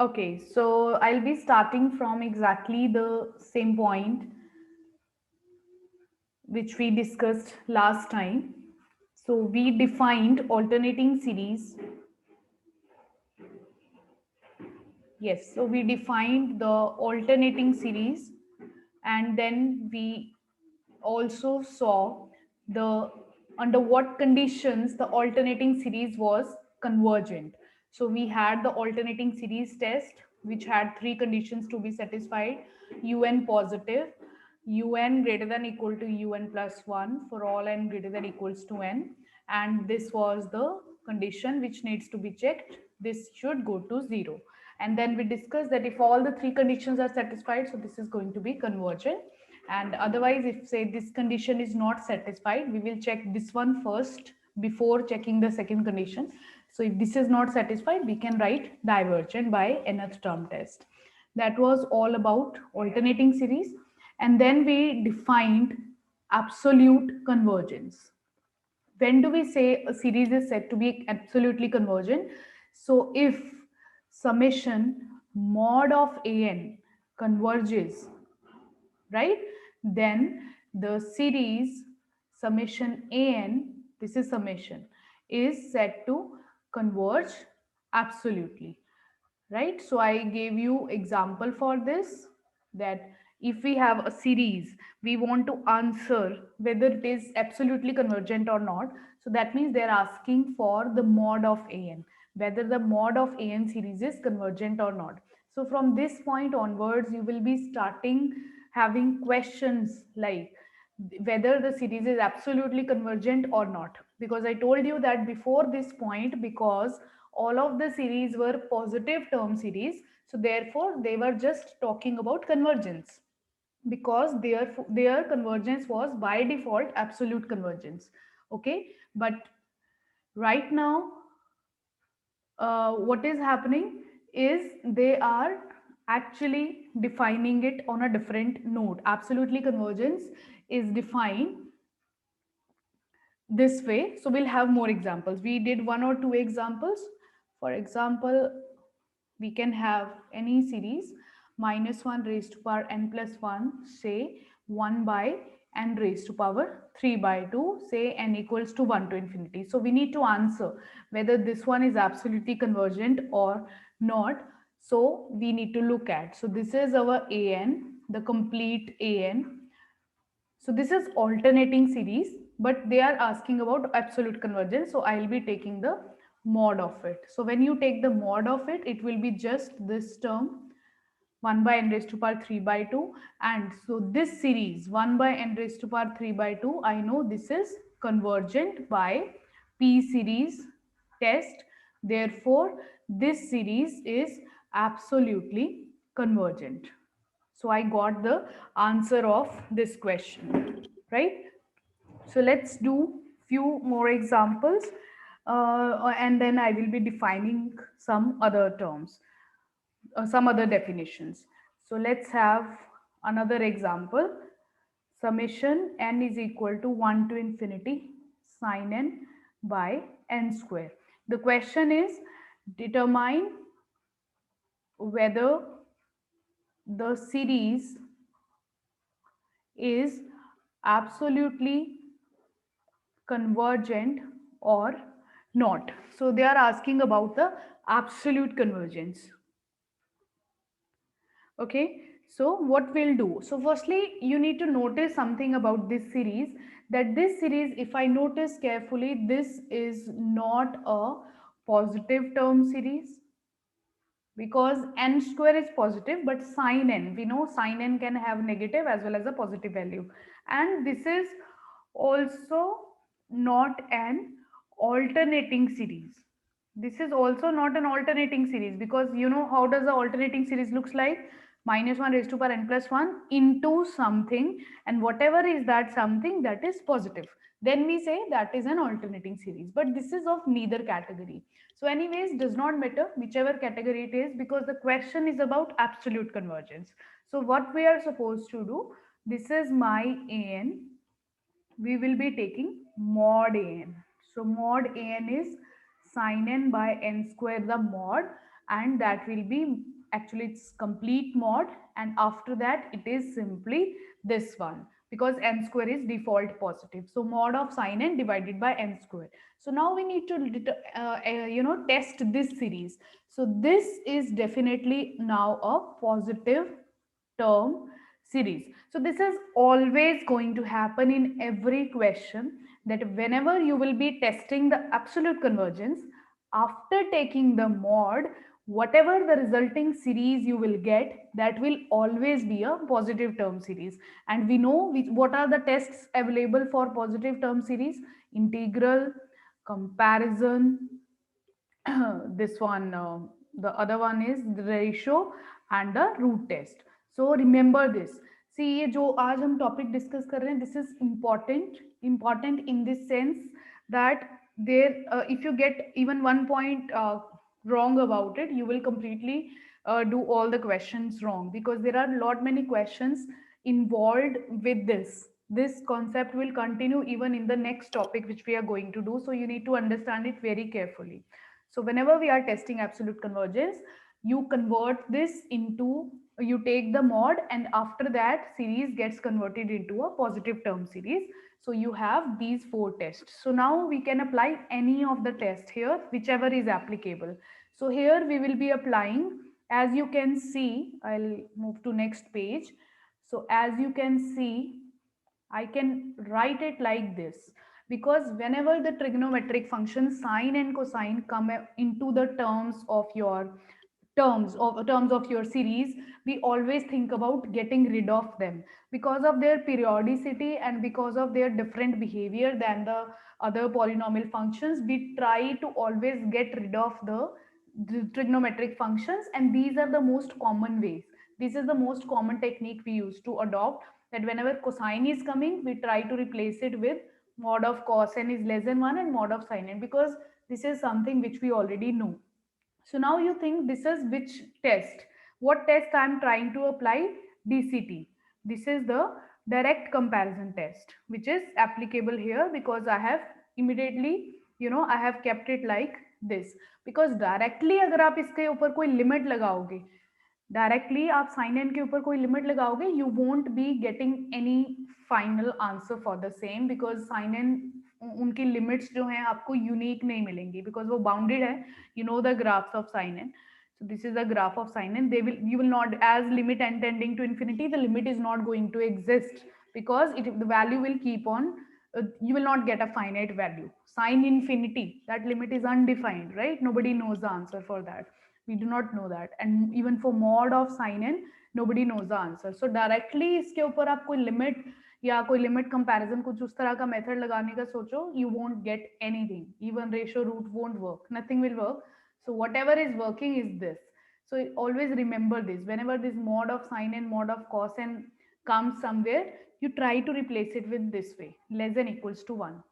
Okay, so I'll be starting from exactly the same point which we discussed last time. So we defined alternating series. Yes, so we defined the alternating series, and then we also saw the under what conditions the alternating series was convergent. So we had the alternating series test which had three conditions to be satisfied: un positive, un greater than equal to un plus 1 for all n greater than equals to n, and this was the condition which needs to be checked. This should go to 0. And then we discussed that if all the three conditions are satisfied, so this is going to be convergent. And otherwise, if say this condition is not satisfied, we will check this one first before checking the second condition. So if this is not satisfied, we can write divergent by nth term test. That was all about alternating series. And then we defined absolute convergence. When do we say a series is said to be absolutely convergent? So if summation mod of an converges, right, then the series summation an, this is summation, is said to converge absolutely, right? So I gave you example for this, that if we have a series, we want to answer whether it is absolutely convergent or not. So that means they're asking for the mod of an, whether the mod of an series is convergent or not. So from this point onwards, you will be starting having questions like whether the series is absolutely convergent or not, because I told you that before this point, because all of the series were positive term series, so therefore they were just talking about convergence, because their convergence was by default absolute convergence. Okay, but right now, what is happening is they are actually defining it on a different note. Absolutely convergence is defined this way. So we'll have more examples. We did one or two examples. For example, we can have any series minus 1 raised to power n plus 1, say 1 by n raised to power 3 by 2, say n equals to 1 to infinity. So we need to answer whether this one is absolutely convergent or not. So we need to look at, so this is our an, the complete an. So this is alternating series, but they are asking about absolute convergence. So I'll be taking the mod of it. So when you take the mod of it, it will be just this term 1 by n raised to power 3 by 2. And so this series 1 by n raised to power 3 by 2, I know this is convergent by P series test. Therefore, this series is absolutely convergent. So I got the answer of this question, right? So let's do few more examples, and then I will be defining some other terms, some other definitions. So let's have another example. Summation n is equal to 1 to infinity sine n by n square. The question is, determine whether the series is absolutely convergent or not. So they are asking about the absolute convergence. Okay, so what we'll do, so firstly you need to notice something about this series, that this series, if I notice carefully, this is not a positive term series, because n square is positive, but sine n, we know sine n can have negative as well as a positive value. And this is also not an alternating series. This is also not an alternating series, because you know how does the alternating series looks like? Minus 1 raised to power n plus 1 into something, and whatever is that something, that is positive, then we say that is an alternating series. But this is of neither category. So anyways, does not matter whichever category it is, because the question is about absolute convergence. So what we are supposed to do, this is my an, we will be taking mod an. So mod an is sin n by n square the mod, and that will be actually its complete mod, and after that it is simply this one, because n square is default positive. So mod of sin n divided by n square. So now we need to test this series. So this is definitely now a positive term series. So this is always going to happen in every question, that whenever you will be testing the absolute convergence, after taking the mod, whatever the resulting series you will get, that will always be a positive term series. And we know what are the tests available for positive term series: integral, comparison, this one, the other one is the ratio and the root test. So remember this. See, ये जो आज हम topic discuss कर रहे हैं, this is important in this sense that there, if you get even 1 point wrong about it, you will completely do all the questions wrong, because there are lot many questions involved with this concept will continue even in the next topic which we are going to do, so you need to understand it very carefully. So whenever we are testing absolute convergence, you convert this into, you take the mod, and after that series gets converted into a positive term series. So you have these four tests. So now we can apply any of the tests here, whichever is applicable. So here we will be applying, as you can see, I'll move to next page. So as you can see, I can write it like this, because whenever the trigonometric functions sine and cosine come into the terms of your series, we always think about getting rid of them, because of their periodicity and because of their different behavior than the other polynomial functions. We try to always get rid of the trigonometric functions, and these are the most common ways. This is the most common technique we use to adopt, that whenever cosine is coming, we try to replace it with mod of cos n is less than 1 and mod of sin n, because this is something which we already know. So now you think, this is which test? What test I am trying to apply? DCT. This is the direct comparison test, which is applicable here, because I have immediately, I have kept it like this. Because directly अगर आप इसके ऊपर कोई limit लगाओगे, directly आप sign N के ऊपर कोई लिमिट लगाओगे, you won't be getting any final answer for the same, because sine n उनकी लिमिट्स जो हैं आपको यूनिक नहीं मिलेंगी, बिकॉज वो बाउंडेड है. You know the graphs of sine n. So this is the graph of sin n. You will not, as limit n tending to infinity, the limit is not going to exist, because the value will keep on, you will not get a finite value. Sin infinity, that limit is undefined, right? Nobody knows the answer for that. We do not know that. And even for mod of sin n, nobody knows the answer. So directly इसके ऊपर आप कोई limit या कोई limit comparison कुछ उस तरह का method लगाने का सोचो, you won't get anything. Even ratio root won't work. Nothing will work. So whatever is working is this. So always remember this. Whenever this mod of sin n, mod of cos n comes somewhere, you try to replace it with this way, less than equals to 1.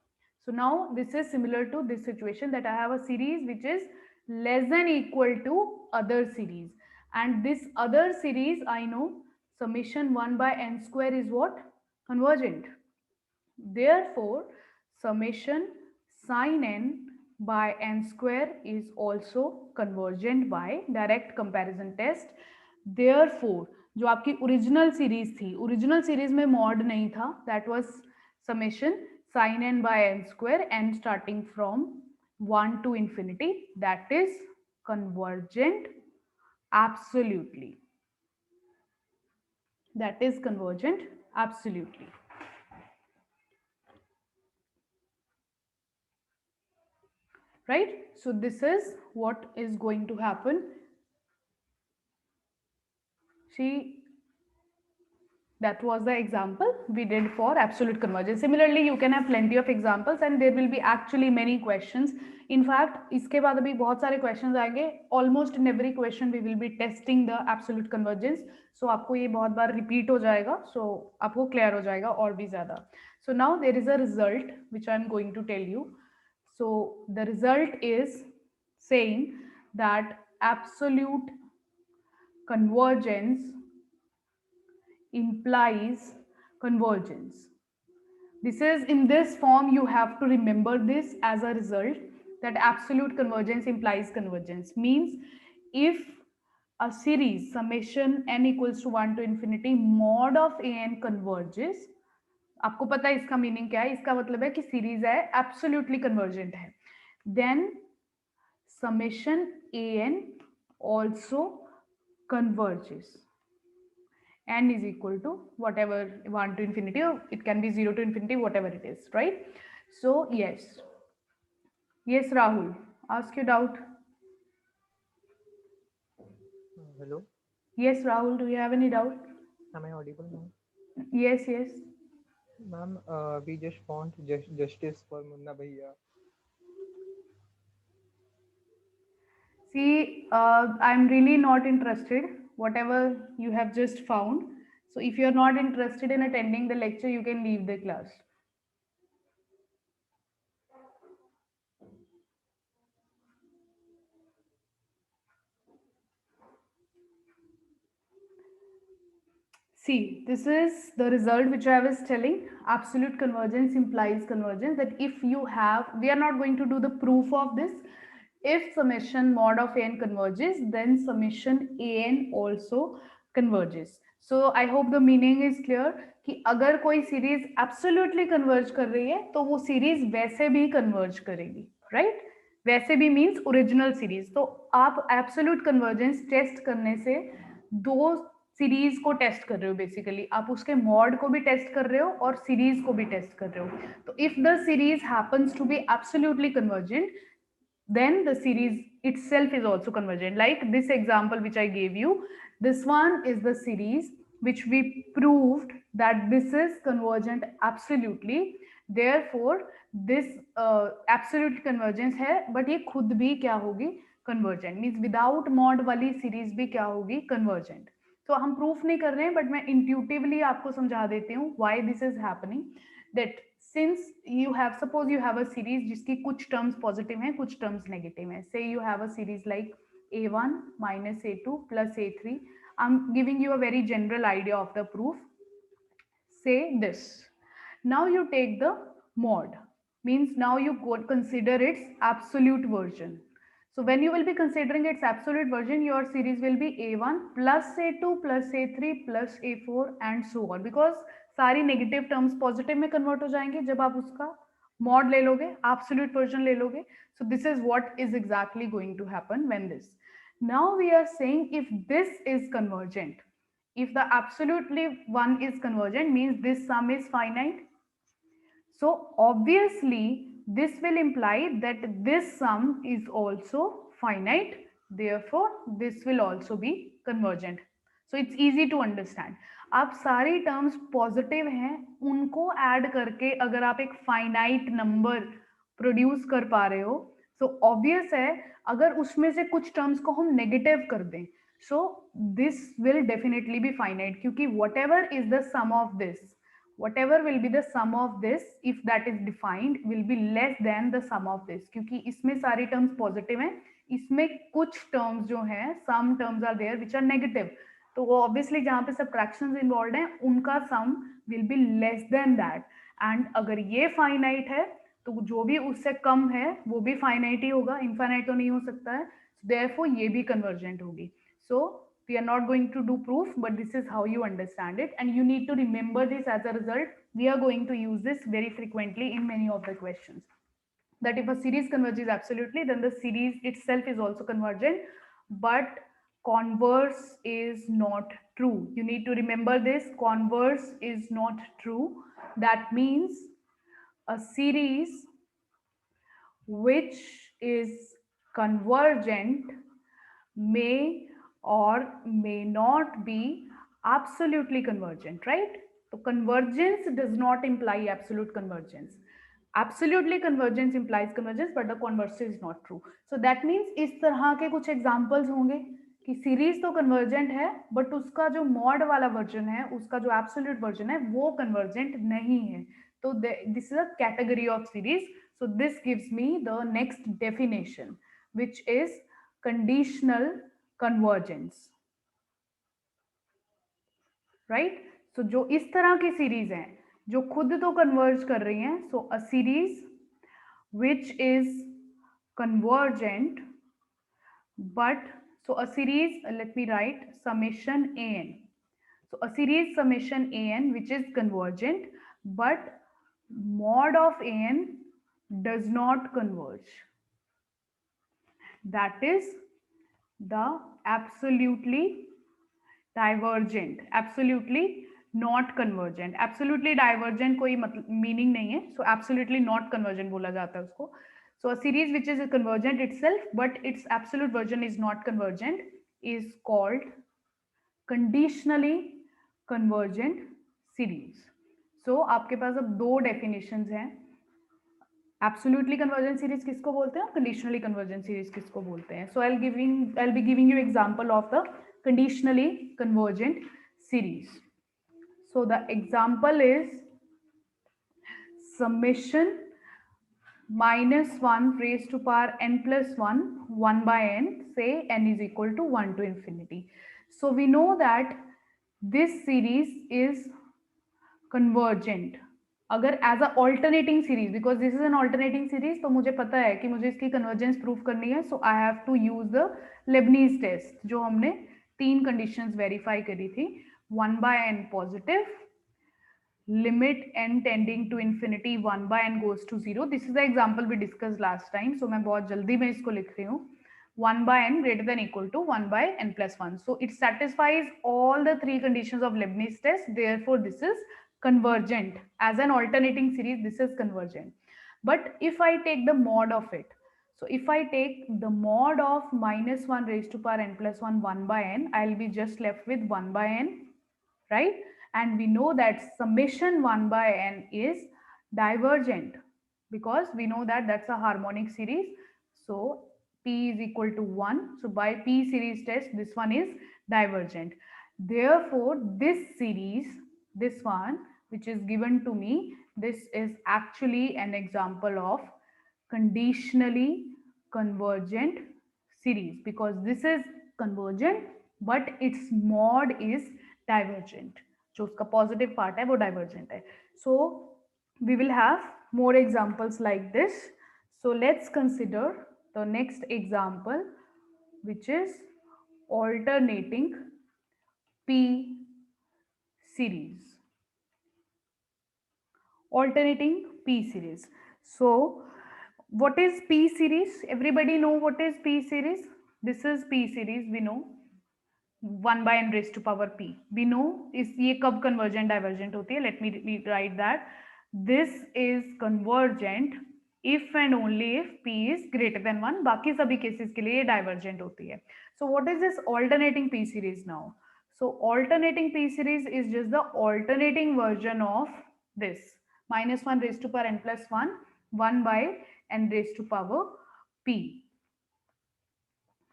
So now this is similar to this situation, that I have a series which is less than equal to other series. And this other series, I know summation 1 by n square is what? Convergent. Therefore, summation sin n by n square is also convergent by direct comparison test. Therefore, जो आपकी original series थी, original series में mod नहीं था, that was summation sin n by n square, n starting from 1 to infinity, that is convergent absolutely. That is convergent absolutely. Right? So this is what is going to happen. See, that was the example we did for absolute convergence. Similarly, you can have plenty of examples and there will be actually many questions. In fact, इसके बाद अभी बहुत सारे questions आएंगे. Almost in every question we will be testing the absolute convergence. So आपको ये बहुत बार repeat हो जाएगा. So आपको clear हो जाएगा और भी ज़्यादा. So now there is a result which I am going to tell you. So the result is saying that absolute convergence implies convergence. This is in this form, you have to remember this as a result, that absolute convergence implies convergence. Means if a series summation n equals to 1 to infinity mod of an converges, आपको पता है इसका meaning क्या है, इसका मतलब है कि सीरीज है एब्सोल्युटली कन्वर्जेंट है, then summation an also converges. N is equal to whatever 1 to infinity, or it can be 0 to infinity, whatever it is, right? So yes, yes Rahul, ask your doubt. Hello, Yes Rahul, do you have any doubt? am I audible now? Yes, yes. Ma'am, we just want justice for Munna Bhaiya. See, I'm really not interested whatever you have just found. So if you're not interested in attending the lecture, you can leave the class. See, this is the result which I was telling. Absolute convergence implies convergence. That if you have, we are not going to do the proof of this. If summation mod of n converges, then summation an also converges. So I hope the meaning is clear कि अगर कोई series absolutely converge कर रही है तो वो series वैसे भी कन्वर्ज करेगी, राइट? वैसे भी मीन्स ओरिजिनल सीरीज. तो आप एब्सोल्यूट कन्वर्जेंस टेस्ट करने से दो सीरीज को टेस्ट कर रहे हो, बेसिकली आप उसके मॉड को भी टेस्ट कर रहे हो और सीरीज को भी टेस्ट कर रहे हो. तो if the series happens to be absolutely convergent, then the series itself is also convergent. Like this example which I gave you, this one is the series which we proved that this is convergent absolutely. Therefore this absolute convergence है, but ये खुद भी क्या होगी, convergent. Means without mod वाली series भी क्या होगी, convergent. तो हम प्रूफ नहीं कर रहे हैं, बट मैं इंट्यूटिवली आपको समझा देती हूँ why this is happening. That since you have, suppose you have a series जिसकी कुछ terms positive हैं, कुछ terms negative हैं. Say you have a series like a1 minus a2 plus a3. I'm giving you a very general idea of the proof. Say this. Now you take the mod, means now you consider its absolute version. So when you will be considering its absolute version, your series will be a1 plus a2 plus a3 plus a4 and so on, because सारी negative terms positive में convert हो जाएंगे जब आप उसका mod ले लोगे, absolute version ले लोगे. So this is what is exactly going to happen when this. Now we are saying if this is convergent, if the absolutely one is convergent, means this sum is finite. So obviously this will imply that this sum is also finite. Therefore this will also be convergent. So it's easy to understand. आप सारी terms positive हैं, उनको add करके अगर आप एक finite number produce कर पा रहे हो, तो ऑब्वियस है अगर उसमें से कुछ टर्म्स को हम नेगेटिव कर दें, so this will definitely be finite, क्योंकि whatever is the sum of this, whatever will be the sum of this, if that is defined, will be less than the sum of this, क्योंकि इसमें सारी terms positive हैं, इसमें कुछ terms जो हैं, some terms are there which are negative, तो वो obviously जहाँ पे subtractions involved हैं उनका sum will be less than that. and अगर ये finite है तो जो भी उससे कम है वो भी finite ही होगा, infinite तो नहीं हो सकता है, therefore ये भी convergent होगी. So we are not going to do proof, but this is how you understand it, and you need to remember this. As a result, we are going to use this very frequently in many of the questions, that if a series converges absolutely, then the series itself is also convergent, but converse is not true. You need to remember this, converse is not true. That means a series which is convergent may or may not be absolutely convergent, right? So convergence does not imply absolute convergence. Absolutely convergence implies convergence, but the converse is not true. So that means इस तरह के कुछ examples होंगे कि series तो convergent है, but उसका जो मॉड वाला वर्जन है, उसका जो एब्सोल्यूट वर्जन है, वो कन्वर्जेंट नहीं है. तो this is a category of series. So this gives me the next definition, which is conditional convergence, right? So जो इस तरह की सीरीज हैं जो खुद तो कन्वर्ज कर रही हैं, so a series which is convergent but So a series, let me write summation an. So a series summation an which is convergent, but mod of an does not converge. That is the absolutely divergent, absolutely not convergent. Absolutely divergent कोई मतलब meaning नहीं है, so absolutely not convergent बोला जाता है उसको. So a series which is convergent itself but its absolute version is not convergent is called conditionally convergent series. So आपके पास अब दो definitions हैं. Absolutely convergent series किसको बोलते हैं, conditionally convergent series किसको बोलते हैं. So I'll be giving you example of the conditionally convergent series. So the example is summation -1 raised to power n plus 1 1 by n, say n is equal to 1 to infinity. So we know that this series is convergent अगर as a alternating series, because this is an alternating series, तो मुझे पता है कि मुझे इसकी convergence proof करनी है. So I have to use the Leibniz test जो हमने तीन कंडीशंस वेरीफाई करी थी. 1 by n positive, limit n tending to infinity 1 by n goes to 0. This is the example we discussed last time. So मैं बहुत जल्दी में इसको लिख रही हूँ. 1 by n greater than equal to 1 by n plus 1. So it satisfies all the three conditions of Leibniz test. Therefore, this is convergent. As an alternating series, this is convergent. But if I take the mod of it, so if I take the mod of -1 raised to power n plus 1 1 by n, I'll be just left with 1 by n, right? And we know that summation 1 by n is divergent because we know that that's a harmonic series. So p is equal to 1. So by p series test, this one is divergent. Therefore, this series, this one, which is given to me, this is actually an example of conditionally convergent series because this is convergent but its mod is divergent. जो उसका positive part है वो divergent है. So we will have more examples like this. So let's consider the next example which is alternating p series. Alternating p series. So what is p series? Everybody know what is p series? This is p series, we know 1 by n raised to power p. We know इस ये कब convergent divergent होती है. Let me write that. This is convergent if and only if p is greater than 1. बाकी सभी cases के लिए ये divergent होती है. So what is this alternating p series now? So alternating p series is just the alternating version of this -1 raised to power n plus 1 1 by n raised to power p,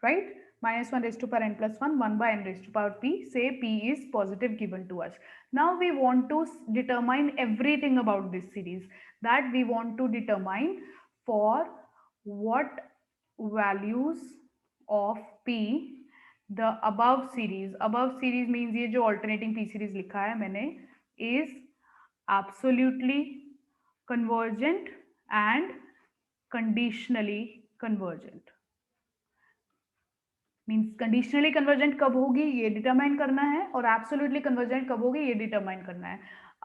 right? -1 raised to power n plus 1 1 by n raised to power p, say p is positive given to us. Now we want to determine everything about this series, that we want to determine for what values of p the above series means ये जो alternating p series लिखा है मैंने is absolutely convergent and conditionally convergent. Means conditionally convergent कब होगी ये determine करना है और एब्सोल्युटली कन्वर्जेंट कब होगी ये डिटरमाइन करना है.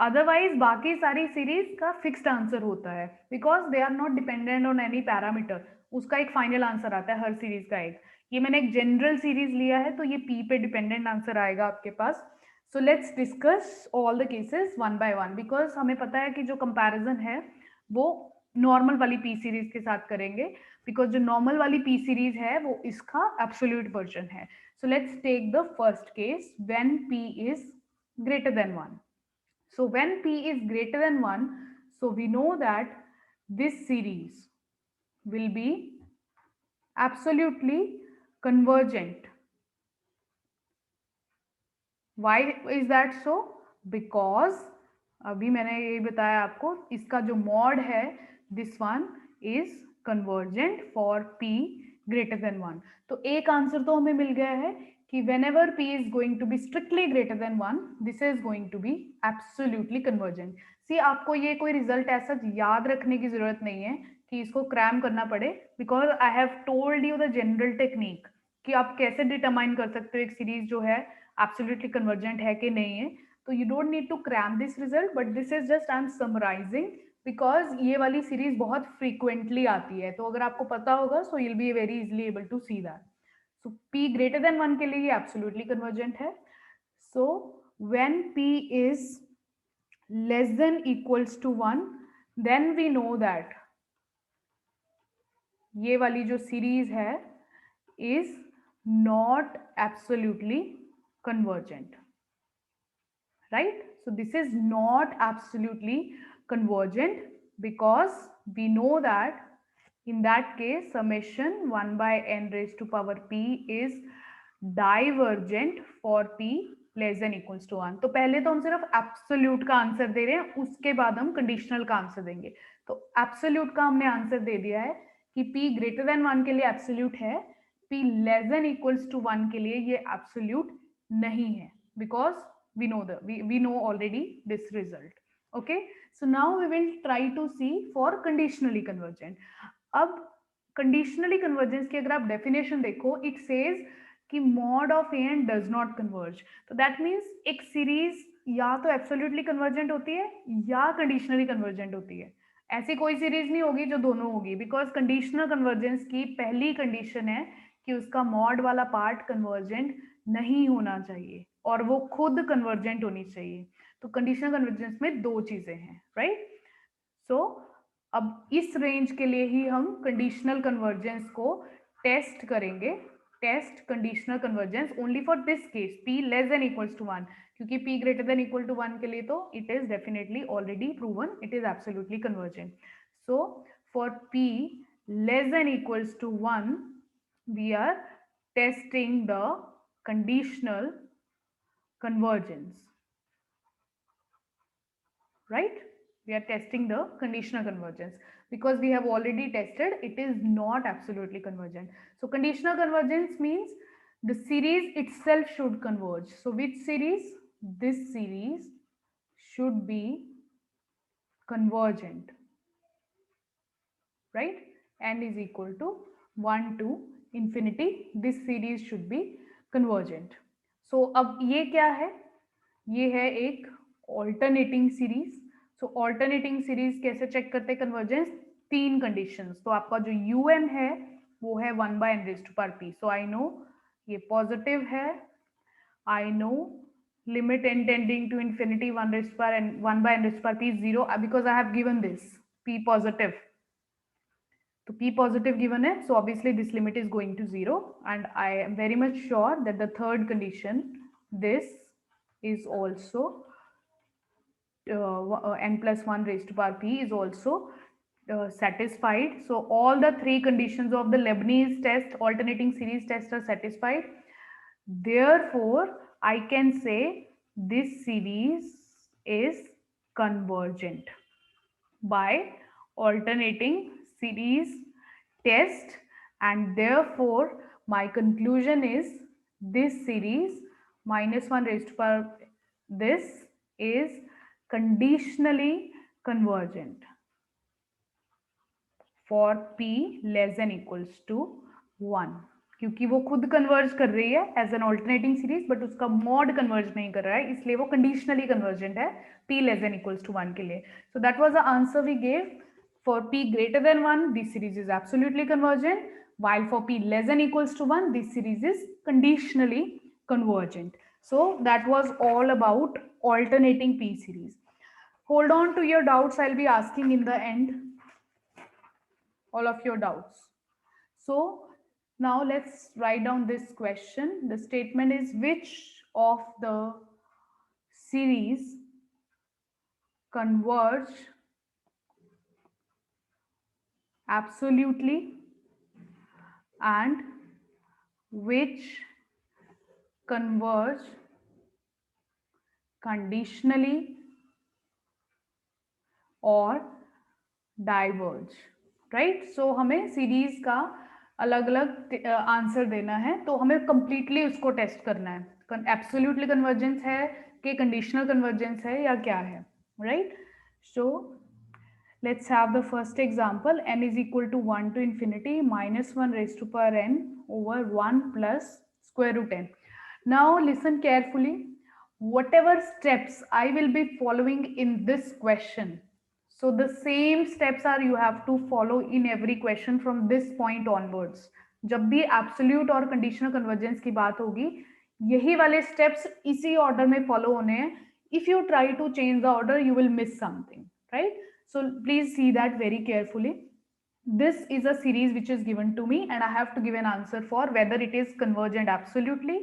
अदरवाइज बाकी सारी सीरीज का फिक्स्ड आंसर होता है because they are not dependent on any parameter. उसका एक फाइनल आंसर आता है हर सीरीज का एक. ये मैंने एक जनरल सीरीज लिया है तो ये पी पे डिपेंडेंट आंसर आएगा आपके पास. So let's discuss all the cases one by one because हमें पता है कि जो कंपैरिजन है वो नॉर्मल वाली पी सीरीज के साथ करेंगे बिकॉज जो नॉर्मल वाली पी सीरीज है वो इसका एब्सोल्यूट वर्जन है. So let's take the first case when p is greater than 1. So when p is greater than 1, so we know that this series will be absolutely convergent. Why is that so? Because अभी मैंने ये बताया आपको इसका जो mod है this one is convergent for p greater than 1. तो एक आंसर तो हमें मिल गया है कि whenever p is going to be strictly greater than 1, this is going to be absolutely convergent. See, आपको ये कोई रिजल्ट ऐसा याद रखने की जरूरत नहीं है कि इसको क्रैम करना पड़े because I have told you the general technique कि आप कैसे डिटरमाइन कर सकते हो एक सीरीज जो है एब्सोल्युटली कन्वर्जेंट है कि नहीं है. तो you don't need to cram this result, but this is just I am summarising because ये वाली सीरीज बहुत फ्रीक्वेंटली आती है. तो अगर आपको पता होगा so you'll be very easily able to see that. So p greater than 1 के लिए ये एब्सोल्युटली कन्वर्जेंट है. So when p is less than equals to 1, then we know that ये वाली जो सीरीज है is not absolutely convergent, right? So this is not absolutely convergent because we know that in that case summation 1 by n raised to power p is divergent for p less than equals to 1. तो पहले तो हम सिर्फ absolute का answer दे रहे हैं, उसके बाद हम कंडीशनल का आंसर देंगे. तो एब्सोल्यूट का हमने आंसर दे दिया है कि p ग्रेटर देन 1 के लिए एब्सोल्यूट है, p less than equals to 1 के लिए ये एब्सोल्यूट नहीं है, because we know already this result. Okay, so now we will try to see for conditionally convergent. अब conditionally convergence की अगर आप definition देखो, it says कि mod of an does not converge. तो that means एक series या तो absolutely convergent होती है या conditionally convergent होती है. ऐसी कोई सीरीज नहीं होगी जो दोनों होगी, बिकॉज कंडीशनल कन्वर्जेंस की पहली कंडीशन है कि उसका मॉड वाला पार्ट कन्वर्जेंट नहीं होना चाहिए और वो खुद कन्वर्जेंट होनी चाहिए. तो कंडीशनल कन्वर्जेंस में दो चीजें हैं, राइट? सो अब इस रेंज के लिए ही हम कंडीशनल कन्वर्जेंस को टेस्ट करेंगे. Test conditional convergence only for this case p less than equals to 1, क्योंकि p greater than equal to 1 के लिए तो it is definitely already proven, it is absolutely convergent. So for p less than equals to 1 we are testing the conditional convergence, right? We are testing the conditional convergence because we have already tested it is not absolutely convergent. So conditional convergence means the series itself should converge. So which series? This series should be convergent, right? N is equal to 1 to infinity. This series should be convergent. So अब ये क्या है? ये है एक alternating series. So alternating series कैसे check करते हैं convergence? तीन conditions. तो आपका जो un है वो है 1 by n raised to power p. So I know ये positive है. I know limit n tending to infinity 1 raised to power n 1 by n raised to power p is 0 because I have given this p positive. So p positive given है, so obviously this limit is going to 0, and I am very much sure that the third condition, this is also n plus 1 raised to power p is also satisfied. So all the three conditions of the Leibniz test, alternating series test are satisfied. Therefore, I can say this series is convergent by alternating series test, and therefore my conclusion is this series minus 1 raised to power this is conditionally convergent for p less than equals to 1, क्योंकि वो खुद converge कर रही है as an alternating series, but उसका mod converge नहीं कर रहा है, इसलिए वो कंडीशनली कन्वर्जेंट है p less than equals to 1 के लिए. So that was the answer we gave. For p greater than 1, this series is absolutely convergent, while for p less than equals to 1, this series is conditionally convergent. So that was all about alternating p series. Hold on to your doubts. I'll be asking in the end all of your doubts. So now let's write down this question. The statement is, which of the series converge absolutely and which converge conditionally or diverge, right? So हमें series का अलग अलग answer देना है, तो हमें completely उसको test करना है. एब्सोल्युटली कन्वर्जेंस है कि कंडीशनल कन्वर्जेंस है या क्या है, right? So Let's have the first example. N is equal to 1 to infinity minus 1 raised to power n over 1 plus square root n. Now listen carefully. Whatever steps I will be following in this question, so the same steps are you have to follow in every question from this point onwards. जब भी absolute और conditional convergence की बात होगी, यही वाले steps इसी order में फॉलो होने हैं. If you try to change the order you will miss something, right? So please see that very carefully. This is a series which is given to me and I have to give an answer for whether it is convergent absolutely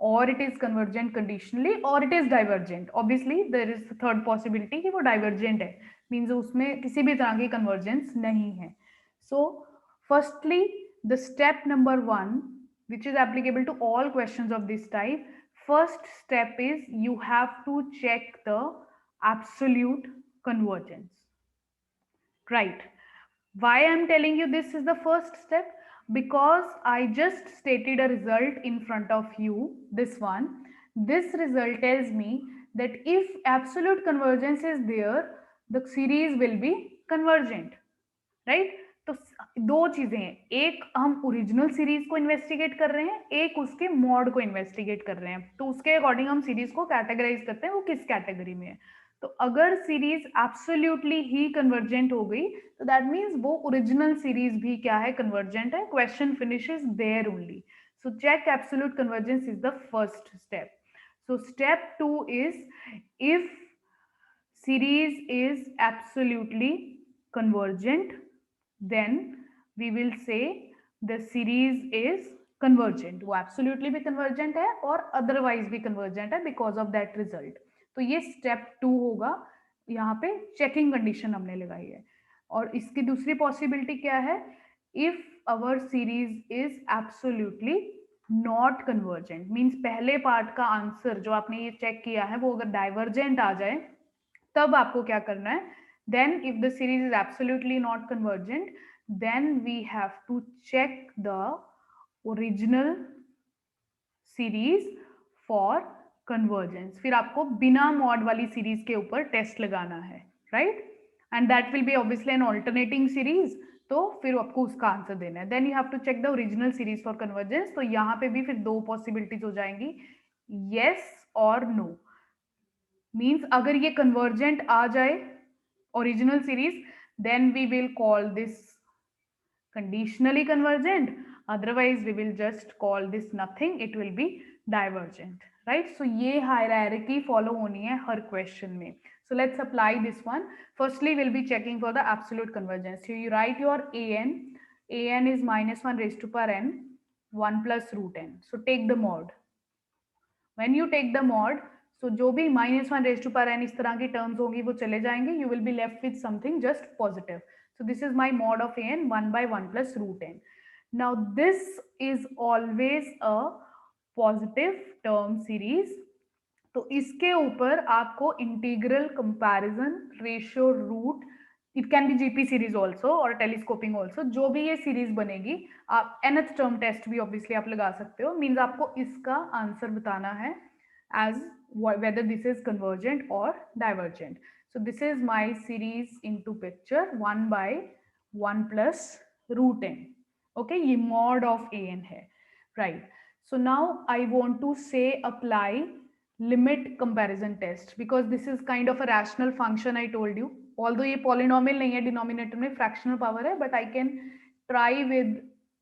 or it is convergent conditionally or it is divergent. Obviously there is the third possibility कि वो divergent है, means उसमें किसी भी तरह की convergence नहीं है. So firstly the step number 1 which is applicable to all questions of this type, first step is you have to check the absolute convergence. Right. Why I'm telling you this is the first step? Because I just stated a result in front of you, this one. This result tells me that if absolute convergence is there, the series will be convergent, right? तो दो चीजें हैं, एक हम original series को investigate कर रहे हैं, एक उसके मॉड को इन्वेस्टिगेट कर रहे हैं. तो उसके अकॉर्डिंग हम सीरीज को कैटेगराइज करते हैं वो किस कैटेगरी में है. तो अगर सीरीज एब्सोल्युटली ही कन्वर्जेंट हो गई तो दैट मीन्स वो ओरिजिनल सीरीज भी क्या है, कन्वर्जेंट है. Question finishes there only. So check absolute convergence is the first step. So step 2 is if series is absolutely convergent, then we will say the series is convergent. वो absolutely भी convergent है और otherwise भी convergent है because of that result. तो ये step 2 होगा. यहाँ पे checking condition हमने लगाई है. और इसकी दूसरी possibility क्या है? If our series is absolutely not convergent, means पहले part का answer जो आपने ये check किया है वो अगर divergent आ जाए तब आपको क्या करना है? Then if the series is absolutely not convergent, then we have to check the original series for convergence. फिर आपको बिना मॉड वाली सीरीज के ऊपर टेस्ट लगाना है, right? And that will be obviously an alternating series. तो फिर आपको उसका आंसर देना है. Then you have to check the original series for convergence. तो यहाँ पे भी फिर दो पॉसिबिलिटीज हो जाएंगी, येस और नो. मीन्स अगर ये कन्वर्जेंट आ जाए original series, then we will call this conditionally convergent. Otherwise we will just call this nothing, it will be divergent, right? So ये hierarchy follow होनी है हर question में. So let's apply this one. Firstly we'll be checking for the absolute convergence. So you write your an is minus 1 raised to power n 1 plus root n. So take the mod. When you take the mod, so जो भी minus 1 raised to power n इस तरह की terms होंगी वो चले जाएंगे. You will be left with something just positive. So this is my mod of an 1 by 1 plus root n. Now this is always a positive term series. तो इसके ऊपर आपको integral comparison ratio root, it can be GP series also और telescoping also, जो भी ये series बनेगी आप nth टर्म टेस्ट भी ऑब्वियसली आप लगा सकते हो. मीन्स आपको इसका आंसर बताना है as whether this is convergent or divergent. So this is my series into picture 1 by 1 plus root n. Okay, ये mod of an है, right? So now I want to say apply limit comparison test because this is kind of a rational function. I told you, although ये polynomial नहीं है, denominator में fractional power है, but I can try with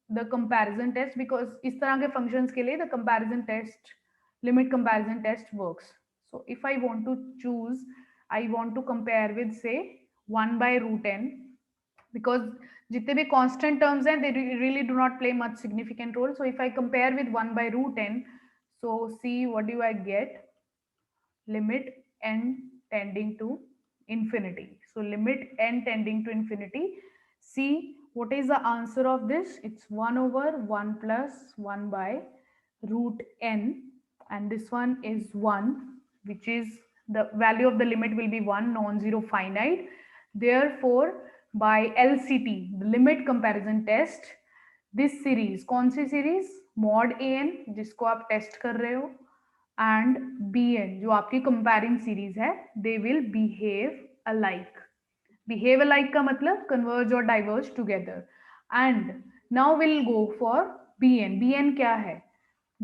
the comparison test because इस तरह के functions के लिए the comparison test, limit comparison test works. So if I want to choose, I want to compare with say 1 by root n because जितने भी constant terms हैं they really do not play much significant role. So if I compare with 1 by root n, so see what do I get? Limit n tending to infinity. So limit n tending to infinity. See what is the answer of this? It's 1 over 1 plus 1 by root n, and this one is 1, which is the value of the limit will be 1, non-zero finite. Therefore by LCT, the limit comparison test, this series, कौन सी series? mod an जिसको आप test कर रहे हो and bn जो आपकी comparing series है, they will behave alike. Behave alike का मतलब कन्वर्ज और diverge together. And now will go for bn. bn क्या है?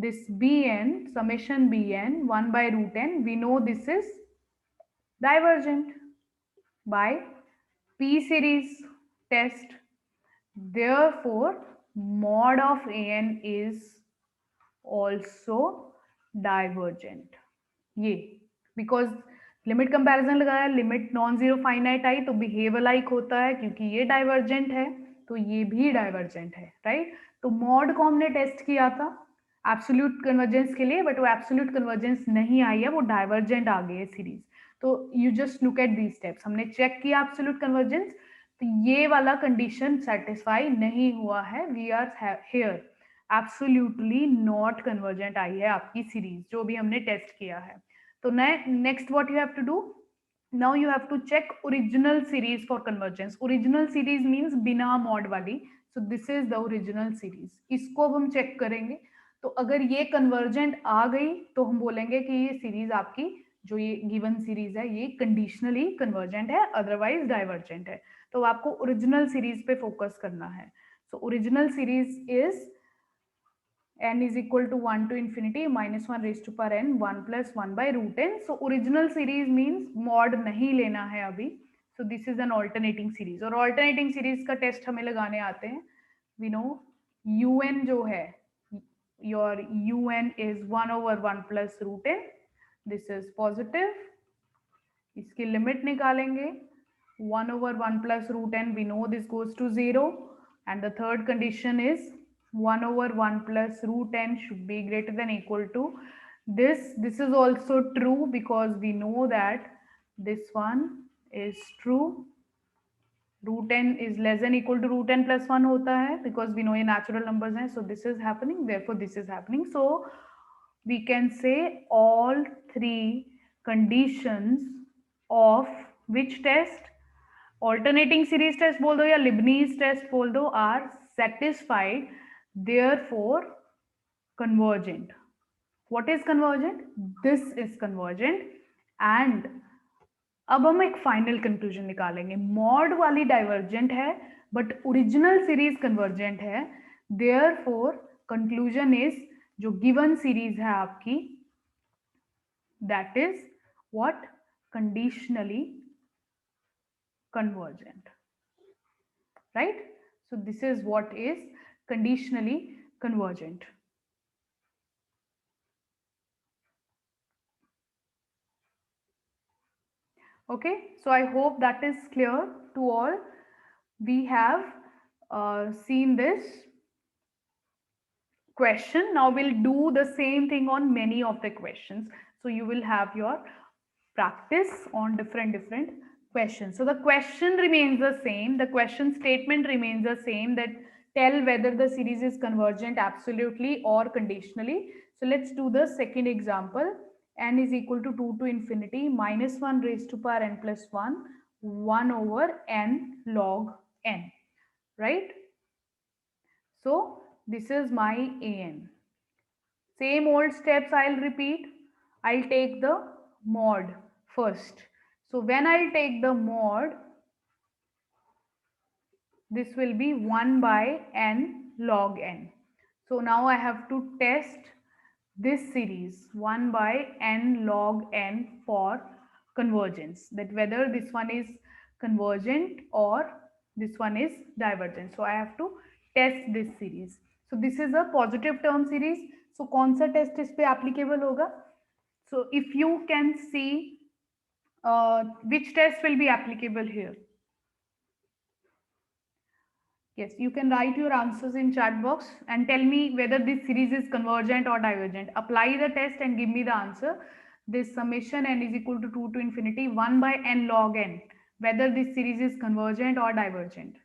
This bn, summation bn 1 by root n, we know this is divergent by p series test. Therefore mod of an is also divergent. ये because limit comparison लगाया, limit non zero finite आई तो behave like होता है, क्योंकि ये divergent है तो ये भी डाइवर्जेंट है, राइट. तो मॉड को हमने टेस्ट किया था एब्सोल्यूट कन्वर्जेंस के लिए, बट वो एब्सोल्यूट कन्वर्जेंस नहीं आई है, वो डाइवर्जेंट आ गई है सीरीज. तो you just look at the steps. हमने चेक किया एब्सोल्यूट कन्वर्जेंस, तो ये वाला कंडीशन सेटिस्फाई नहीं हुआ है. We are here absolutely not convergent आई है आपकी सीरीज जो भी हमने टेस्ट किया है. तो next what you have to do, now you have to check original series for convergence. Original series means बिना मॉड वाली. So this is the original series. इसको अब हम चेक करेंगे. तो अगर ये कन्वर्जेंट आ गई तो हम बोलेंगे कि ये सीरीज आपकी जो ये गिवन सीरीज है ये कंडीशनली कन्वर्जेंट है, अदरवाइज डाइवर्जेंट है. तो आपको ओरिजिनल सीरीज पे फोकस करना है. So original series is n is equal to 1 to infinity minus 1 raised to power n 1 plus 1 by root n. So original series means mod नहीं लेना है अभी. So this is an alternating series. और alternating series का test हमें लगाने आते हैं. We know un जो है, your un is 1 over 1 plus root n. This is positive. इसकी लिमिट निकालेंगे. 1 over 1 plus root n, we know this goes to 0. And the third condition is 1 over 1 plus root n should be greater than equal to this. This is also true because we know that this one is true. Root n is less than equal to root n plus 1 होता है because we know ये natural numbers हैं. So this is happening, therefore this is happening. So we can say all three conditions of which test, alternating series test बोल दो या Leibniz test बोल दो, are satisfied, therefore convergent. What is convergent? This is convergent. And अब हम एक final conclusion निकालेंगे. Mod वाली डाइवर्जेंट है बट ओरिजिनल सीरीज कन्वर्जेंट है. देयरफॉर कंक्लूजन इज जो गिवन सीरीज है आपकी, that is what, conditionally convergent, right? So this is what is conditionally convergent. Okay, so I hope that is clear to all. We have seen this question. Now we'll do the same thing on many of the questions. So you will have your practice on different questions. So the question remains the same. The question statement remains the same, that tell whether the series is convergent absolutely or conditionally. So let's do the second example. N is equal to 2 to infinity minus 1 raised to power n plus 1, 1 over n log n, right? So this is my an. Same old steps I'll repeat. I'll take the mod first. So when I'll take the mod, this will be 1 by n log n. So now I have to test this series 1 by n log n for convergence, that whether this one is convergent or this one is divergent. So I have to test this series. So this is a positive term series. So कौन सा test इस पे applicable होगा? So if you can see which test will be applicable here. Yes, you can write your answers in chat box and tell me whether this series is convergent or divergent. Apply the test and give me the answer. This summation n is equal to 2 to infinity 1 by n log n. Whether this series is convergent or divergent.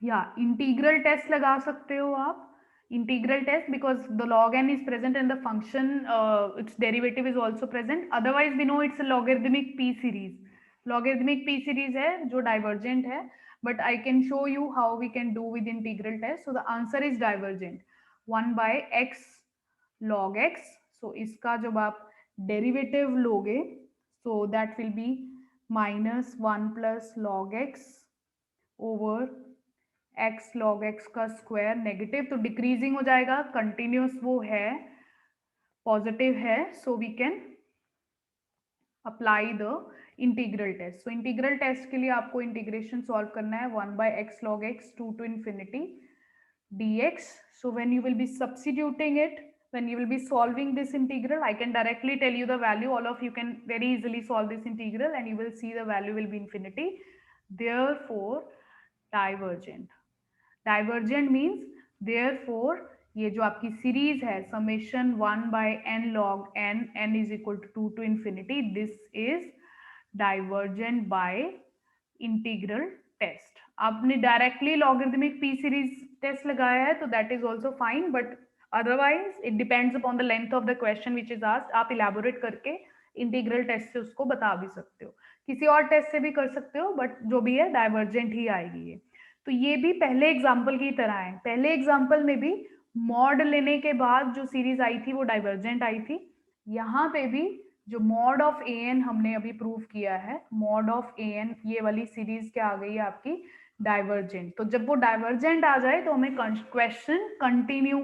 Yeah, integral test लगा सकते हो आप. Integral test, because the log n is present and the function, its derivative is also present. Otherwise we know it's a logarithmic p series. Logarithmic p series है जो divergent है, but I can show you how we can do with integral test. So the answer is divergent. 1 by x log x. So इसका जब आप derivative लोगे, so that will be -1 plus log x over x log x का square, negative तो decreasing हो जाएगा, continuous वो है, पॉजिटिव है, so we can apply the integral test. So integral test के लिए आपको इंटीग्रेशन सॉल्व करना है 1/x log x 2 to infinity dx. So when you will be substituting it, when you will be solving this integral, I can directly tell you the value. All of you can very easily solve this integral and you will see the value will be infinity. Therefore, divergent. Divergent means therefore ये जो आपकी series है summation 1/n log n is equal to 2 to infinity, this is divergent by integral test. आपने directly logarithmic P series test लगाया है तो that is also fine, but otherwise it depends upon the length of the question which is asked. आप elaborate करके integral test से उसको बता भी सकते हो, किसी और टेस्ट से भी कर सकते हो, बट जो भी है डाइवर्जेंट ही आएगी ये। तो ये भी पहले एग्जाम्पल की तरह है, पहले एग्जाम्पल में भी मॉड लेने के बाद जो सीरीज आई थी वो डाइवर्जेंट आई थी। यहाँ पे भी जो मॉड ऑफ ए एन हमने अभी प्रूव किया है, मॉड ऑफ ए एन ये वाली सीरीज क्या आ गई है आपकी डाइवर्जेंट। तो जब वो डाइवर्जेंट आ जाए तो हमें क्वेश्चन कंटिन्यू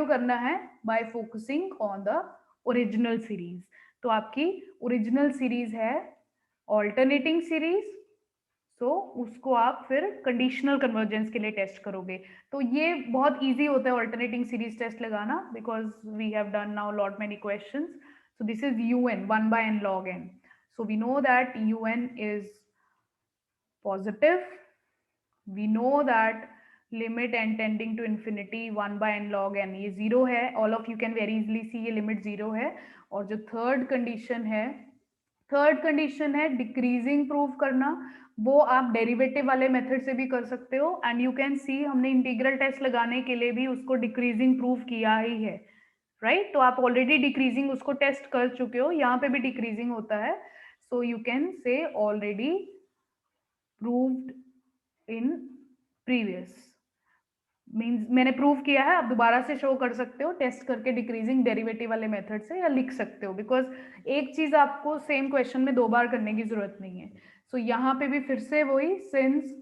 करना है bye focusing on the original series. तो आपकी ओरिजिनल सीरीज है ऑल्टरनेटिंग सीरीज, सो उसको आप फिर कंडीशनल कन्वर्जेंस के लिए टेस्ट करोगे। तो ये बहुत इजी होता है ऑल्टरनेटिंग सीरीज टेस्ट लगाना, because we have done now lot many questions. So this is un 1/n log n. So we know that un is positive. We know that limit n tending to infinity 1/n log n ये zero है, all of you can very easily see ये limit zero है। और जो third condition है decreasing prove करना, वो आप डेरिवेटिव वाले मेथड से भी कर सकते हो, एंड यू कैन सी हमने इंटीग्रल टेस्ट लगाने के लिए भी उसको डिक्रीजिंग प्रूव किया ही है, राइट? तो आप ऑलरेडी डिक्रीजिंग उसको टेस्ट कर चुके हो, यहाँ पे भी डिक्रीजिंग होता है, so you can say already proved in previous, means मैंने प्रूव किया है, आप दोबारा से शो कर सकते हो टेस्ट करके डिक्रीजिंग डेरिवेटिव वाले मेथड से, या लिख सकते हो, बिकॉज एक चीज आपको सेम क्वेश्चन में दो बार करने की जरूरत नहीं है। सो यहाँ पे भी फिर से वही, since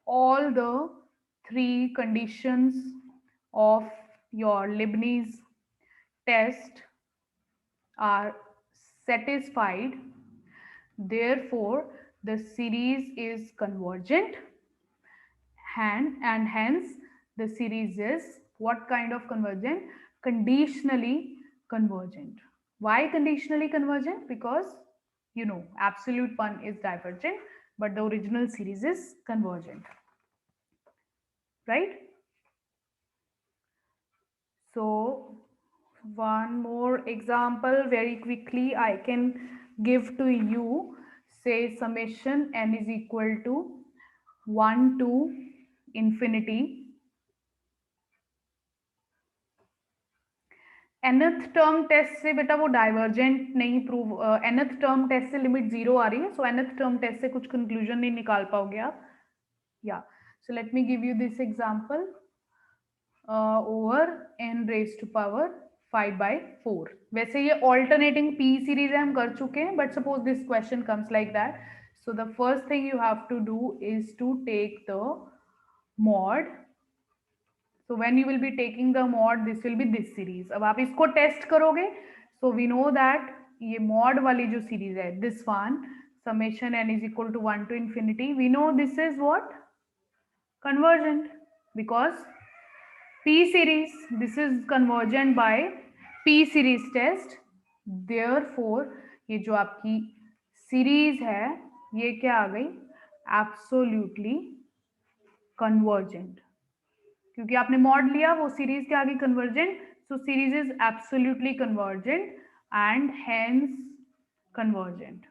all the three conditions of your Leibniz test are satisfied, therefore the series is convergent, and hence the series is what kind of convergent? Conditionally convergent. Why conditionally convergent? Because you know absolute one is divergent but the original series is convergent, right? So one more example very quickly I can give to you. Say summation n is equal to 1 to infinity nth term test से बेटा वो divergent नहीं prove, nth term test से limit zero आ रही है, सो nth term test से कुछ कंक्लूजन नहीं निकाल पाओगे आप। या so let me give you this example over n raise to power 5/4। वैसे ये ऑल्टरनेटिंग p सीरीज है, हम कर चुके हैं, but suppose this question comes like that, so the first thing you have to do is to take the mod. So when you will be taking the mod, this will be this series. अब आप इसको test करोगे, so we know that ये mod वाली जो series है, this one summation n is equal to 1 to infinity, we know this is what? Convergent, because P series, this is convergent by P series test. Therefore ये जो आपकी series है ये क्या आ गई? Absolutely convergent, क्योंकि आपने मॉड लिया, वो सीरीज क्या आ गई? Convergent. So series is absolutely convergent and hence convergent.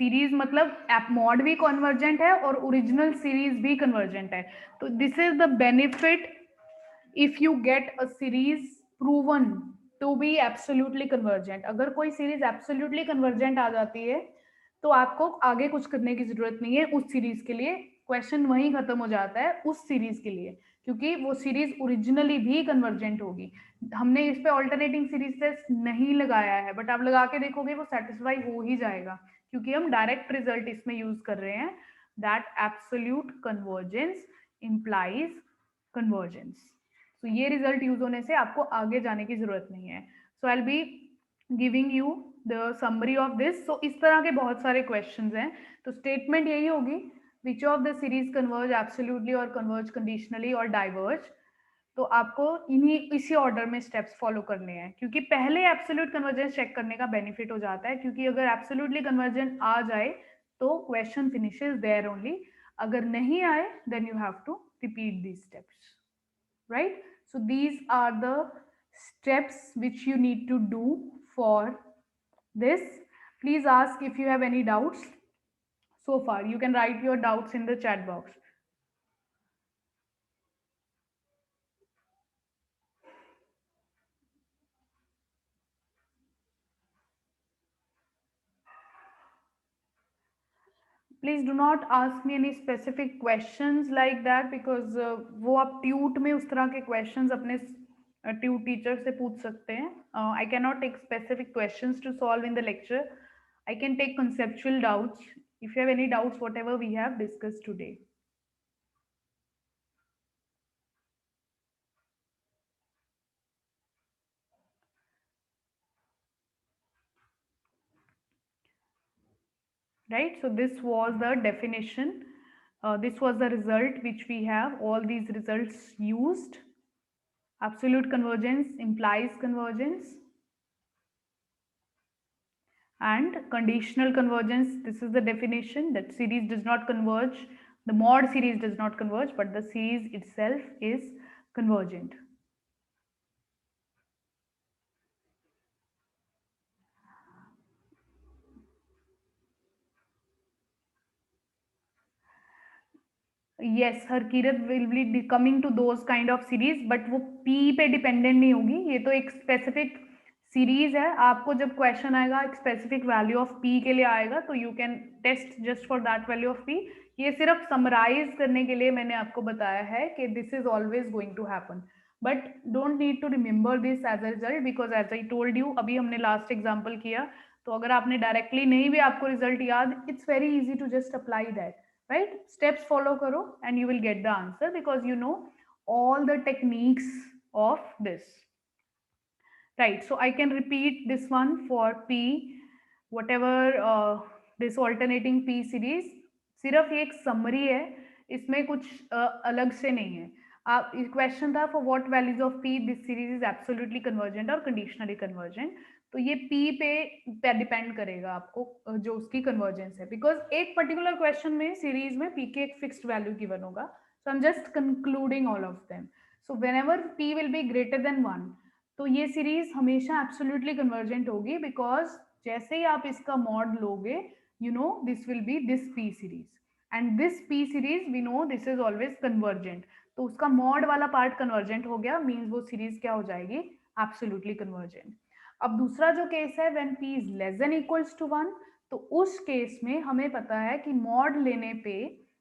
Series मतलब मॉड भी कन्वर्जेंट है और ओरिजिनल सीरीज भी कन्वर्जेंट है। तो this is the benefit if you get a series proven to be absolutely convergent. अगर कोई सीरीज एब्सोल्युटली कन्वर्जेंट आ जाती है तो आपको आगे कुछ करने की जरूरत नहीं है उस सीरीज के लिए, क्वेश्चन वहीं खत्म हो जाता है उस सीरीज के लिए। क्योंकि वो सीरीज ओरिजिनली भी कन्वर्जेंट होगी। हमने इस पे ऑल्टरनेटिंग सीरीज टेस्ट नहीं लगाया है, बट आप लगा के देखोगे वो सेटिस्फाई हो ही जाएगा, क्योंकि हम डायरेक्ट रिजल्ट इसमें यूज कर रहे हैं, that absolute convergence implies convergence. तो ये रिजल्ट यूज होने से आपको आगे जाने की जरूरत नहीं है। So I will be giving you the summary of this. So इस तरह के बहुत सारे क्वेश्चंस हैं। तो स्टेटमेंट यही होगी, which of the series converge absolutely और कन्वर्ज कंडीशनली और डाइवर्ज। तो आपको इसी ऑर्डर में स्टेप्स फॉलो करने हैं, क्योंकि पहले एब्सोल्यूट कन्वर्जेंस चेक करने का बेनिफिट हो जाता है, क्योंकि अगर एब्सोल्युटली कन्वर्जेंट आ जाए तो क्वेश्चन फिनिशेस देयर ओनली, अगर नहीं आए then you have to repeat these steps, right? So these are the steps which you need to do for this. Please ask if you have any doubts so far. You can write your doubts in the chat box. Please do not ask me any specific questions like that, because वो आप tweet में उस तरह के questions अपने tweet teacher से पूछ सकते हैं. I cannot take specific questions to solve in the lecture. I can take conceptual doubts if you have any doubts whatever we have discussed today. Right? So this was the definition. This was the result which we have. All these results used. Absolute convergence implies convergence. And conditional convergence, this is the definition, that series does not converge. The mod series does not converge, but the series itself is convergent. Yes, Harkirat will be coming to those kind of series, but वो P पे dependent नहीं होगी. ये तो एक specific series है. आपको जब question आएगा एक specific value of P के लिए आएगा, तो you can test just for that value of P. ये सिर्फ summarize करने के लिए मैंने आपको बताया है कि this is always going to happen. But don't need to remember this as a result, because as I told you, अभी हमने last example किया, तो अगर आपने directly नहीं भी आपको result याद, it's very easy to just apply that. Right? Steps follow karo and you will get the answer, because you know all the techniques of this. Right? So I can repeat this one for P, whatever this alternating P series. सिर्फ ये एक summary है, इसमें कुछ अलग से नहीं है. आप क्वेश्चन था for what values of P this series is absolutely convergent और conditionally convergent. तो ये P पे डिपेंड करेगा आपको जो उसकी कन्वर्जेंस है, बिकॉज एक पर्टिकुलर क्वेश्चन में सीरीज में P की एक फिक्स्ड वैल्यू गिवन होगा. So I am just concluding all of them. So whenever P will be greater than 1, तो ये सीरीज हमेशा एब्सोल्युटली कन्वर्जेंट होगी, बिकॉज जैसे ही आप इसका मॉड लोगे, you know this will be this P series, and this P series we know this is always convergent. तो उसका मॉड वाला पार्ट कन्वर्जेंट हो गया, मीन्स वो सीरीज क्या हो जाएगी, एब्सोल्युटली कन्वर्जेंट. अब दूसरा जो केस है when P is less than equals to 1, तो उस केस में हमें पता है कि मॉड लेने पे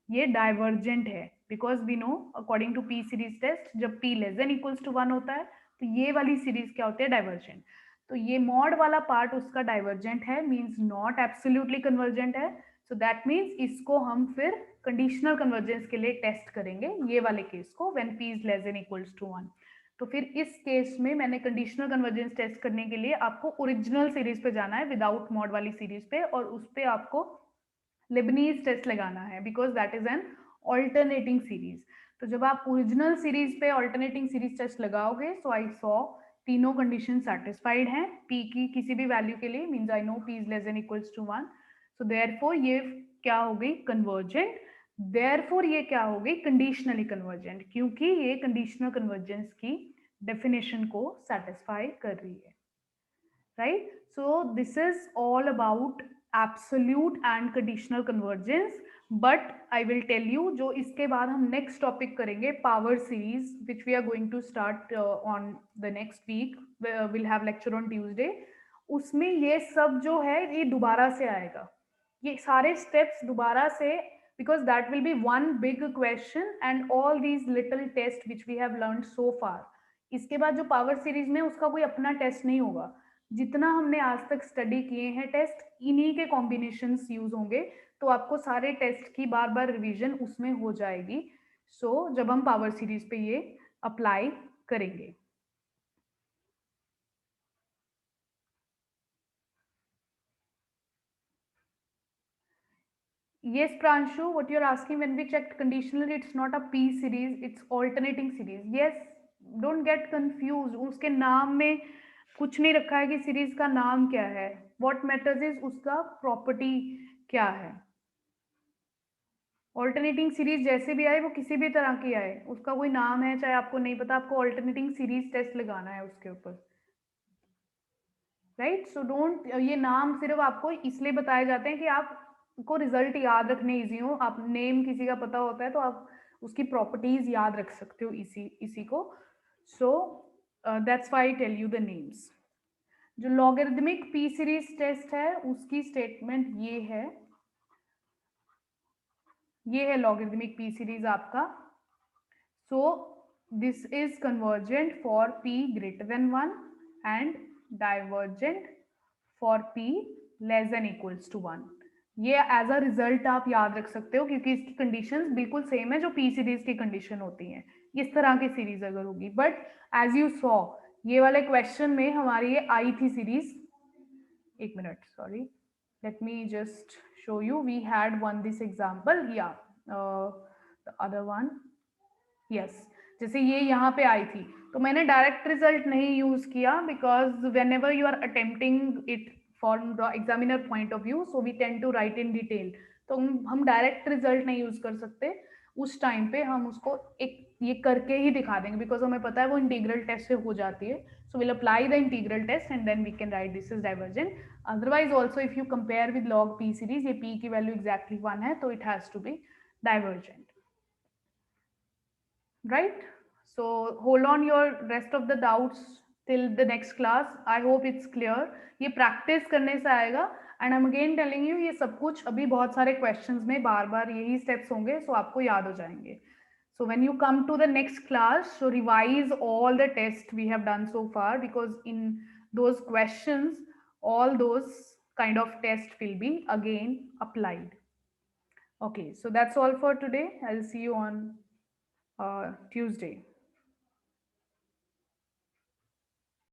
ये डाइवर्जेंट है, because we know according to P series test, जब P less than equals to 1 होता है तो ये वाली सीरीज क्या होती है, डाइवर्जेंट. तो ये मॉड वाला पार्ट उसका डाइवर्जेंट है, मीन्स नॉट एब्सोल्युटली कन्वर्जेंट है. सो दैट मीन्स इसको हम फिर कंडीशनल कन्वर्जेंस के लिए टेस्ट करेंगे, ये वाले केस को, when P is less than equals to 1. तो फिर इस केस में मैंने कंडीशनल कन्वर्जेंस टेस्ट करने के लिए आपको ओरिजिनल सीरीज पे जाना है, विदाउट मॉड वाली सीरीज पे, और उस पे आपको लेबनीज टेस्ट लगाना है, because that is an alternating series. तो जब आप ओरिजिनल सीरीज पे ऑल्टरनेटिंग सीरीज टेस्ट लगाओगे, सो आई सॉ तीनों कंडीशन सेटिस्फाइड हैं P की किसी भी वैल्यू के लिए, means I know P is less than equals to 1. So therefore ये क्या हो गई, कन्वर्जेंट. देयरफॉर ये क्या हो गई, कंडीशनली कन्वर्जेंट, क्योंकि ये कंडीशनल कन्वर्जेंस की डेफिनेशन को सेटिस्फाई कर रही है. Right? So this is all about absolute and conditional convergence. But I will tell you, जो इसके बाद हम नेक्स्ट टॉपिक करेंगे, power series, which we are going to start on the next week, will have lecture on Tuesday. उसमें ये सब जो है ये दोबारा से आएगा, ये सारे स्टेप्स दोबारा से because that will be one big question and all these little tests which we have learned so far. इसके बाद जो पावर सीरीज में उसका कोई अपना टेस्ट नहीं होगा, जितना हमने आज तक स्टडी किए हैं टेस्ट इन्हीं के कॉम्बिनेशंस यूज होंगे, तो आपको सारे टेस्ट की बार बार रिवीजन उसमें हो जाएगी। सो जब हम पावर सीरीज पे ये अप्लाई करेंगे। Yes, Pranshu, what you're asking, when we checked conditionally, it's not a P series, it's alternating series. Yes, don't get confused. उसके नाम में कुछ नहीं रखा है कि सीरीज का नाम क्या है। What matters is उसका प्रॉपर्टी क्या है। ऑल्टरनेटिंग सीरीज जैसे भी आए, वो किसी भी तरह की आए, उसका कोई नाम है चाहे आपको नहीं पता, आपको ऑल्टरनेटिंग सीरीज टेस्ट लगाना है उसके ऊपर, राइट। सो डोंट, ये नाम सिर्फ आपको इसलिए बताए जाते हैं कि आपको रिजल्ट याद रखने इजी हो। आप नेम किसी का पता होता है तो आप उसकी प्रॉपर्टीज याद रख सकते हो इसी को। So that's why I tell you the names. जो लॉगरिदमिक पी सीरीज टेस्ट है उसकी स्टेटमेंट ये है लॉगरिदमिक पी सीरीज आपका। So this is convergent for p greater than 1 and divergent for p less than equals to 1। ये as a result आप याद रख सकते हो क्योंकि इसकी कंडीशंस बिल्कुल सेम है जो p सीरीज की कंडीशन होती है इस तरह की सीरीज अगर होगी। बट एज यू सॉ ये वाले क्वेश्चन में हमारी ये आई थी सीरीज। एक minute, sorry, let me just show you, we had one this example, yeah, the other one, yes, जैसे ये यहाँ पे आई थी तो मैंने डायरेक्ट रिजल्ट नहीं यूज किया because whenever you are attempting it from the examiner point of view, so we tend to write in detail, तो हम डायरेक्ट रिजल्ट नहीं यूज कर सकते उस टाइम पे। हम उसको एक ये करके ही दिखा देंगे बिकॉज हमें पता है वो इंटीग्रल टेस्ट से हो जाती है। So will apply the integral test and then we can write this is divergent. Otherwise also if you compare with log p series, ये पी की वैल्यू एग्जैक्टली 1 है तो it has to be divergent, right? So hold on your rest of the doubts till the next class. I hope it's clear. ये practice करने से आएगा and I am again telling you ये सब कुछ अभी बहुत सारे क्वेश्चंस में बार बार यही स्टेप्स होंगे, सो आपको याद हो जाएंगे। So when you come to the next class, so revise all the tests we have done so far because in those questions all those kind of tests will be again applied. Okay, so that's all for today. I'll see you on Tuesday.